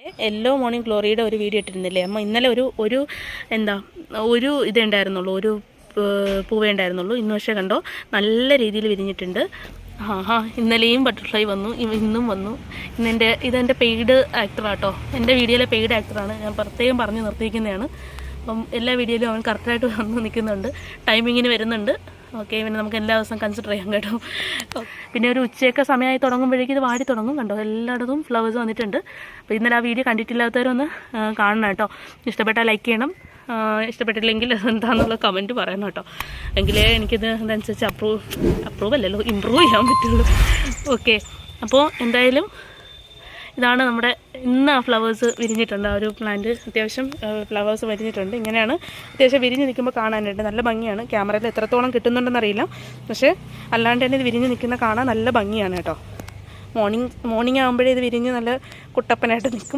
Yellow morning ഗ്ലോറിയുടെ ഒരു video ഇട്ടിരുന്നില്ലേ അമ്മ? ഇന്നലെ ഒരു ഇതേ ഉണ്ടായിരുന്നുള്ളൂ, ഒരു പൂവേ ഉണ്ടായിരുന്നുള്ളൂ. ഇന്ന് പക്ഷേ കണ്ടോ നല്ല രീതിയിൽ വിരിഞ്ഞിട്ടുണ്ട്. ഇന്നലെയും ബട്ടർഫ്ലൈ വന്നു, ഇന്നും വന്നു. ഇതെൻ്റെ പെയ്ഡ് ആക്ടറാട്ടോ, എൻ്റെ വീഡിയോയിലെ പെയ്ഡ് ആക്ടറാണ്. ഞാൻ പ്രത്യേകം പറഞ്ഞ് നിർത്തിയിരിക്കുന്നതാണ്. അപ്പം എല്ലാ വീഡിയോയിലും അവൻ കറക്റ്റായിട്ട് വന്ന് നിൽക്കുന്നുണ്ട്, ടൈമിങ്ങിന് വരുന്നുണ്ട്. ഓക്കെ, പിന്നെ നമുക്ക് എല്ലാ ദിവസവും കൺസിഡർ ചെയ്യാം കേട്ടോ. പിന്നെ ഒരു ഉച്ചയൊക്കെ സമയമായി തുടങ്ങുമ്പോഴേക്കും ഇത് വാടി തുടങ്ങും. കണ്ടോ എല്ലായിടത്തും ഫ്ലവേഴ്സ് വന്നിട്ടുണ്ട്. അപ്പോൾ ഇന്നലെ ആ വീഡിയോ കണ്ടിട്ടില്ലാത്തവരൊന്ന് കാണണം കേട്ടോ. ഇഷ്ടപ്പെട്ടാൽ ലൈക്ക് ചെയ്യണം, ഇഷ്ടപ്പെട്ടില്ലെങ്കിൽ എന്താണെന്നുള്ള കമൻറ്റ് പറയണം കേട്ടോ. എങ്കിലേ എനിക്കിത് അതനുസരിച്ച് അപ്രൂവ് അല്ലല്ലോ, ഇമ്പ്രൂവ് ചെയ്യാൻ പറ്റുള്ളൂ. ഓക്കെ, അപ്പോൾ എന്തായാലും ഇതാണ് നമ്മുടെ ഇന്ന് ആ ഫ്ലവേഴ്സ് വിരിഞ്ഞിട്ടുണ്ട്. ആ ഒരു പ്ലാന്റ് അത്യാവശ്യം ഫ്ലവേഴ്സ് വിരിഞ്ഞിട്ടുണ്ട്. ഇങ്ങനെയാണ് അത്യാവശ്യം വിരിഞ്ഞ് നിൽക്കുമ്പോൾ കാണാനായിട്ട് നല്ല ഭംഗിയാണ്. ക്യാമറയിൽ എത്രത്തോളം കിട്ടുന്നുണ്ടെന്നറിയില്ല, പക്ഷേ അല്ലാണ്ട് തന്നെ ഇത് വിരിഞ്ഞ് നിൽക്കുന്ന കാണാൻ നല്ല ഭംഗിയാണ് കേട്ടോ. മോർണിംഗ് ആകുമ്പോഴേ ഇത് വിരിഞ്ഞ് നല്ല കുട്ടപ്പനായിട്ട് നിൽക്കും.